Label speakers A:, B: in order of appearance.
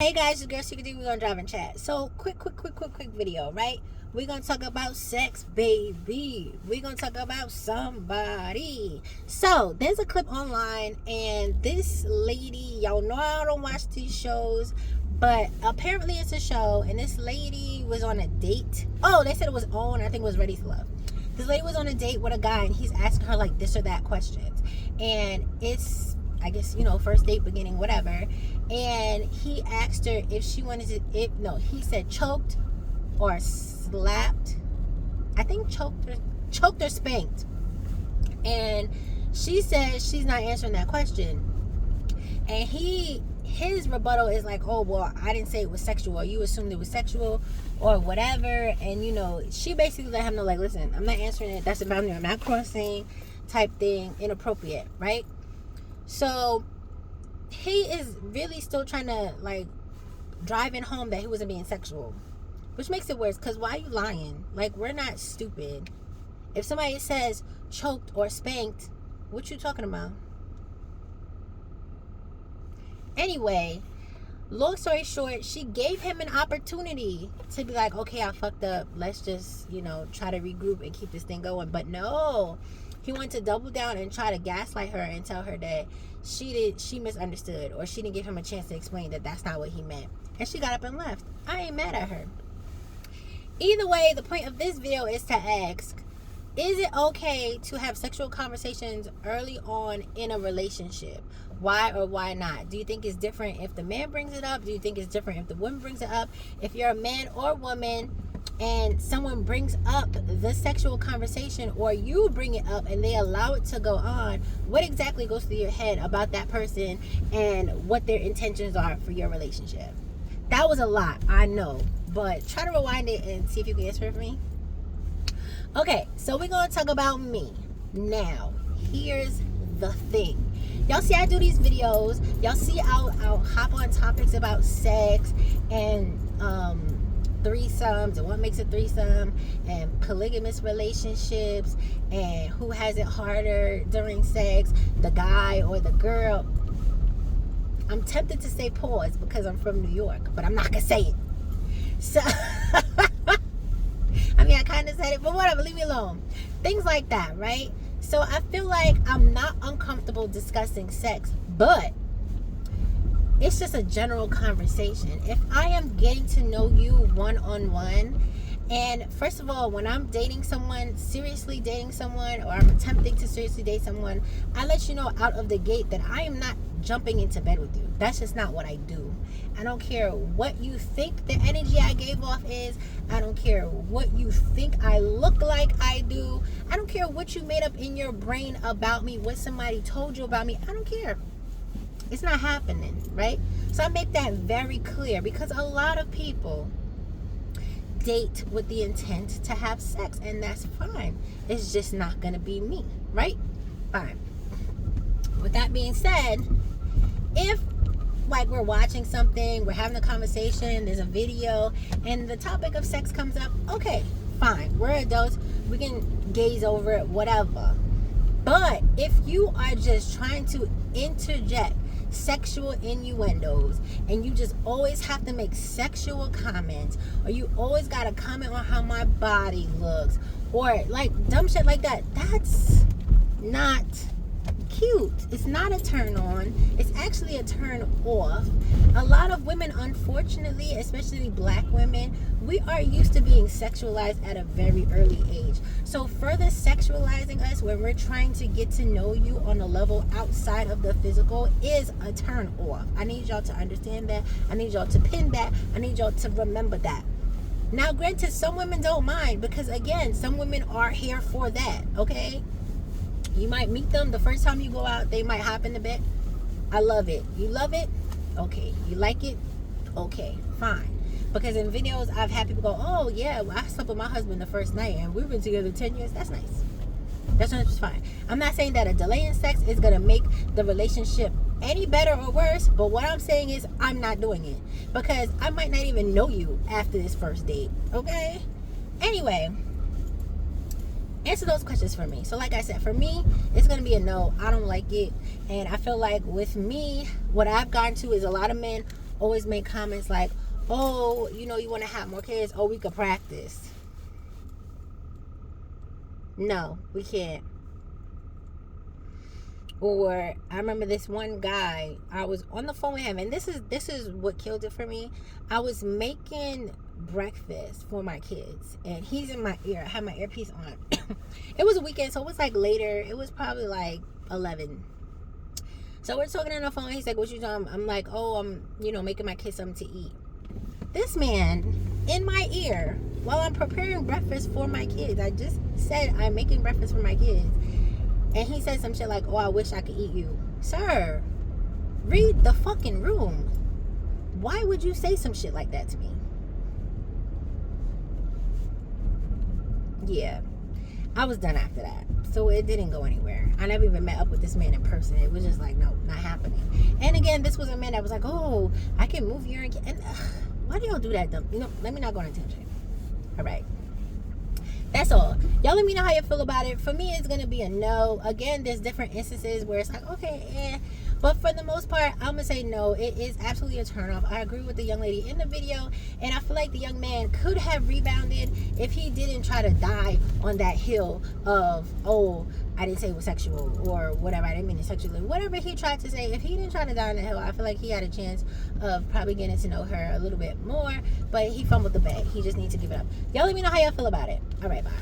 A: Hey guys, it's girl SeekretD. We're gonna drive and chat. So quick video, right? We're gonna talk about sex, baby. We're gonna talk about somebody. So there's a clip online, and this lady, y'all know I don't watch these shows, but apparently it's a show, and this lady was on a date. Oh, they said it was on. I think it was Ready to Love. This lady was on a date with a guy, and he's asking her like this or that questions, and it's, I guess, first date beginning, whatever. And he asked her if she wanted to, he said choked or slapped. I think choked or spanked. And she said she's not answering that question. And his rebuttal is like, oh, well, I didn't say it was sexual, or you assumed it was sexual, or whatever. And, she basically let him know, like, listen, I'm not answering it. That's a boundary I'm not crossing, type thing, inappropriate, right? So he is really still trying to, like, drive it home that he wasn't being sexual, which makes it worse, because why are you lying? Like, we're not stupid. If somebody says choked or spanked, what you talking about? Anyway, long story short, she gave him an opportunity to be like, okay, I fucked up, let's just, try to regroup and keep this thing going. But no, he wanted to double down and try to gaslight her and tell her that she misunderstood, or she didn't give him a chance to explain that that's not what he meant. And she got up and left. I ain't mad at her. Either way, the point of this video is to ask, is it okay to have sexual conversations early on in a relationship? Why or why not? Do you think it's different if the man brings it up? Do you think it's different if the woman brings it up? If you're a man or woman and someone brings up the sexual conversation, or you bring it up and they allow it to go on, what exactly goes through your head about that person and what their intentions are for your relationship? That was a lot, I know, but try to rewind it and see if you can answer it for me. Okay, so we're going to talk about me. Now, here's the thing. Y'all see I do these videos. Y'all see I'll hop on topics about sex and threesomes and what makes a threesome and polygamous relationships and who has it harder during sex, the guy or the girl. I'm tempted to say pause because I'm from New York, but I'm not gonna say it. So I mean, I kind of said it, but whatever, leave me alone. Things like that, right? So I feel like I'm not uncomfortable discussing sex, but it's just a general conversation. If I am getting to know you one-on-one, and first of all, when I'm dating someone, seriously dating someone, or I'm attempting to seriously date someone, I let you know out of the gate that I am not jumping into bed with you. That's just not what I do. I don't care what you think the energy I gave off is. I don't care what you think I look like I do. I don't care what you made up in your brain about me, what somebody told you about me. I don't care. It's not happening, right? So I make that very clear, because a lot of people date with the intent to have sex, and that's fine. It's just not going to be me, right? Fine. With that being said, if like we're watching something, we're having a conversation, there's a video, and the topic of sex comes up, okay, fine. We're adults. We can gaze over it, whatever. But if you are just trying to interject sexual innuendos, and you just always have to make sexual comments, or you always got to comment on how my body looks, or like dumb shit like that, that's not cute. It's not a turn on. It's actually a turn off. A lot of women, unfortunately, especially black women, we are used to being sexualized at a very early age. So further sexualizing us when we're trying to get to know you on a level outside of the physical is a turn off. I need y'all to understand that. I need y'all to pin that. I need y'all to remember that. Now, granted, some women don't mind, because again, some women are here for that, okay? You might meet them the first time you go out, they might hop in the bed. I love it. You love it? Okay. You like it? Okay, fine. Because in videos, I've had people go, oh yeah, well, I slept with my husband the first night and we've been together 10 years. That's nice. That's just fine. I'm not saying that a delay in sex is going to make the relationship any better or worse, but what I'm saying is I'm not doing it, because I might not even know you after this first date, okay? Anyway, answer those questions for me. So like I said, for me, it's going to be a no. I don't like it. And I feel like with me, what I've gotten to is a lot of men always make comments like, oh, you want to have more kids, oh, we could practice. No, we can't. Or I remember this one guy, I was on the phone with him, and this is what killed it for me. I was making breakfast for my kids, and he's in my ear. I had my earpiece on. It was a weekend, so it was like later. It was probably like 11. So we're talking on the phone. He's like, what you doing? I'm like, oh, I'm making my kids something to eat. This man in my ear while I'm preparing breakfast for my kids. I just said I'm making breakfast for my kids. And he said some shit like, oh, I wish I could eat you. Sir, read the fucking room. Why would you say some shit like that to me? Yeah. I was done after that. So it didn't go anywhere. I never even met up with this man in person. It was just like, no, not happening. And again, this was a man that was like, oh, I can move here. And why do y'all do that? Let me not go into tangent. All right. That's all. Y'all let me know how you feel about it. For me, it's going to be a no. Again, there's different instances where it's like, okay, But for the most part, I'm going to say no. It is absolutely a turnoff. I agree with the young lady in the video. And I feel like the young man could have rebounded if he didn't try to die on that hill of, oh, I didn't say it was sexual or whatever. I didn't mean it sexually. Whatever he tried to say, if he didn't try to die on the hill, I feel like he had a chance of probably getting to know her a little bit more. But he fumbled the bag. He just needs to give it up. Y'all let me know how y'all feel about it. All right, bye.